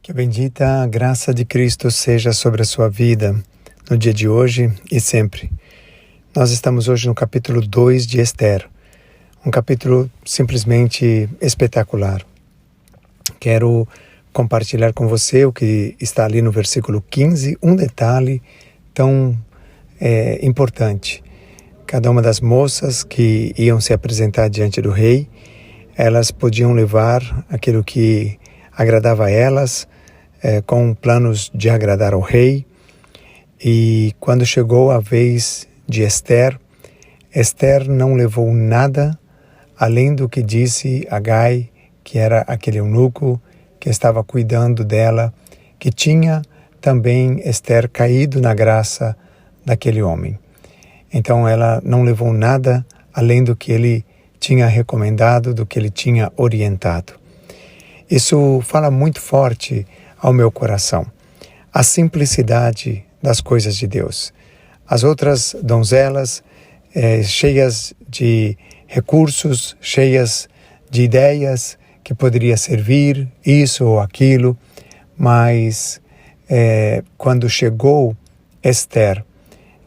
Que a bendita graça de Cristo seja sobre a sua vida, no dia de hoje e sempre. Nós estamos hoje no capítulo 2 de Esther, um capítulo simplesmente espetacular. Quero compartilhar com você o que está ali no versículo 15, um detalhe tão importante. Cada uma das moças que iam se apresentar diante do rei, elas podiam levar aquilo que agradava a elas, com planos de agradar ao rei. E quando chegou a vez de Esther, Esther não levou nada além do que disse Agai, que era aquele eunuco que estava cuidando dela, que tinha também Esther caído na graça daquele homem. Então ela não levou nada além do que ele tinha recomendado, do que ele tinha orientado. Isso fala muito forte ao meu coração. A simplicidade das coisas de Deus. As outras donzelas, cheias de recursos, cheias de ideias que poderia servir isso ou aquilo, mas quando chegou Esther,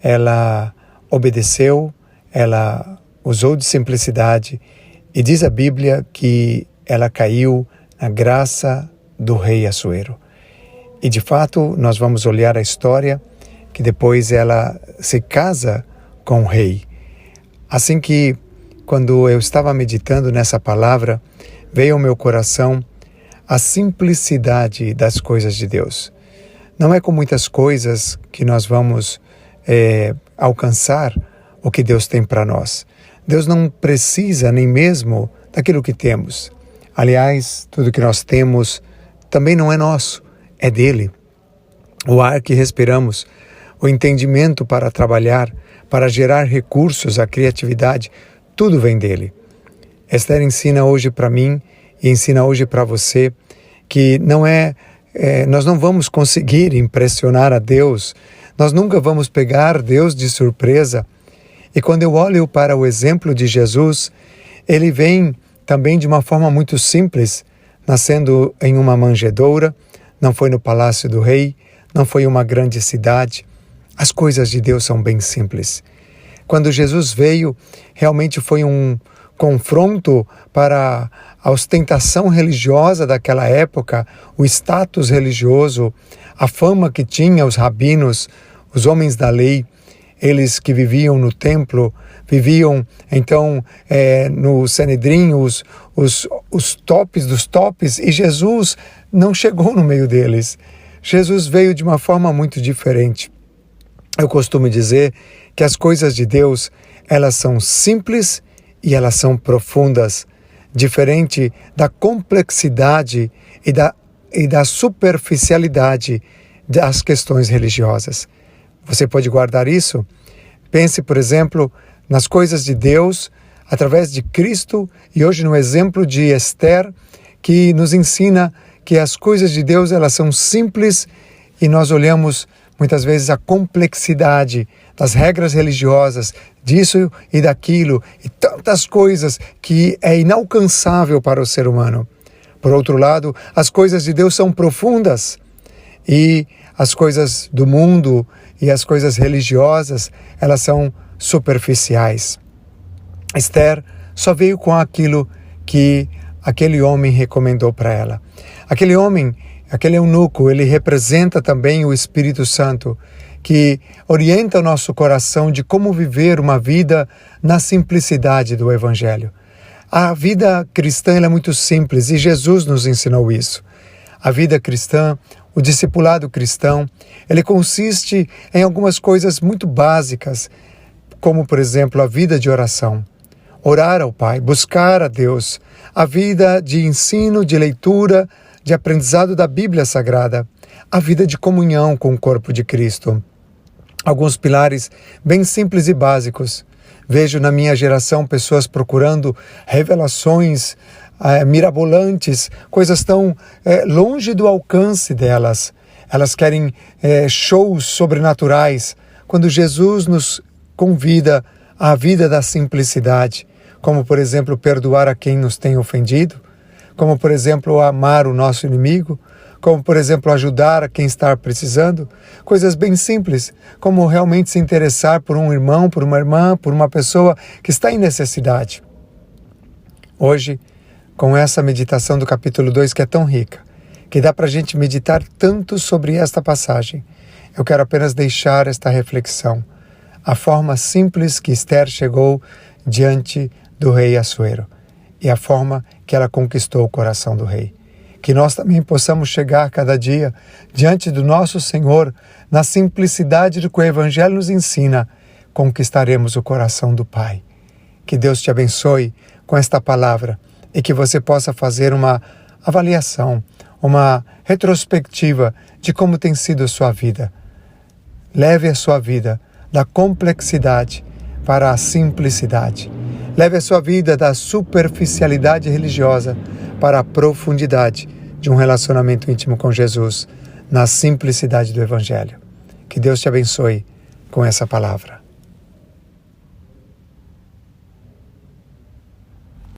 ela obedeceu, ela usou de simplicidade e diz a Bíblia que ela caiu na graça do rei Assuero. E de fato nós vamos olhar a história que depois ela se casa com o rei. Assim que quando eu estava meditando nessa palavra, veio ao meu coração a simplicidade das coisas de Deus. Não é com muitas coisas que nós vamos alcançar o que Deus tem para nós. Deus não precisa nem mesmo daquilo que temos. Aliás, tudo que nós temos também não é nosso, é dele. O ar que respiramos, o entendimento para trabalhar, para gerar recursos, a criatividade, tudo vem dele. Esther ensina hoje para mim e ensina hoje para você que nós não vamos conseguir impressionar a Deus, nós nunca vamos pegar Deus de surpresa. E quando eu olho para o exemplo de Jesus, ele vem também de uma forma muito simples, nascendo em uma manjedoura, não foi no palácio do rei, não foi em uma grande cidade. As coisas de Deus são bem simples. Quando Jesus veio, realmente foi um confronto para a ostentação religiosa daquela época, o status religioso, a fama que tinha os rabinos, os homens da lei, eles que viviam no templo, viviam então no Sanedrim, os tops dos tops, e Jesus não chegou no meio deles. Jesus veio de uma forma muito diferente. Eu costumo dizer que as coisas de Deus, elas são simples e elas são profundas, diferente da complexidade e da superficialidade das questões religiosas. Você pode guardar isso? Pense, por exemplo, nas coisas de Deus, através de Cristo, e hoje no exemplo de Esther, que nos ensina que as coisas de Deus, elas são simples, e nós olhamos muitas vezes a complexidade das regras religiosas, disso e daquilo, e tantas coisas que é inalcançável para o ser humano. Por outro lado, as coisas de Deus são profundas, e as coisas do mundo e as coisas religiosas, elas são superficiais. Esther só veio com aquilo que aquele homem recomendou para ela. Aquele homem, aquele eunuco, ele representa também o Espírito Santo, que orienta o nosso coração de como viver uma vida na simplicidade do Evangelho. A vida cristã é muito simples e Jesus nos ensinou isso. A vida cristã, o discipulado cristão, ele consiste em algumas coisas muito básicas, como, por exemplo, a vida de oração. Orar ao Pai, buscar a Deus, a vida de ensino, de leitura, de aprendizado da Bíblia Sagrada, a vida de comunhão com o corpo de Cristo. Alguns pilares bem simples e básicos. Vejo na minha geração pessoas procurando revelações mirabolantes, coisas tão longe do alcance delas. Elas querem shows sobrenaturais, quando Jesus nos convida à vida da simplicidade, como, por exemplo, perdoar a quem nos tem ofendido, como, por exemplo, amar o nosso inimigo, como, por exemplo, ajudar a quem está precisando, coisas bem simples, como realmente se interessar por um irmão, por uma irmã, por uma pessoa que está em necessidade. Hoje, com essa meditação do capítulo 2, que é tão rica, que dá para a gente meditar tanto sobre esta passagem, eu quero apenas deixar esta reflexão. A forma simples que Esther chegou diante do rei Assuero e a forma que ela conquistou o coração do rei. Que nós também possamos chegar cada dia diante do nosso Senhor, na simplicidade do que o Evangelho nos ensina, conquistaremos o coração do Pai. Que Deus te abençoe com esta palavra e que você possa fazer uma avaliação, uma retrospectiva de como tem sido a sua vida. Leve a sua vida da complexidade para a simplicidade. Leve a sua vida da superficialidade religiosa para a profundidade de um relacionamento íntimo com Jesus, na simplicidade do Evangelho. Que Deus te abençoe com essa palavra.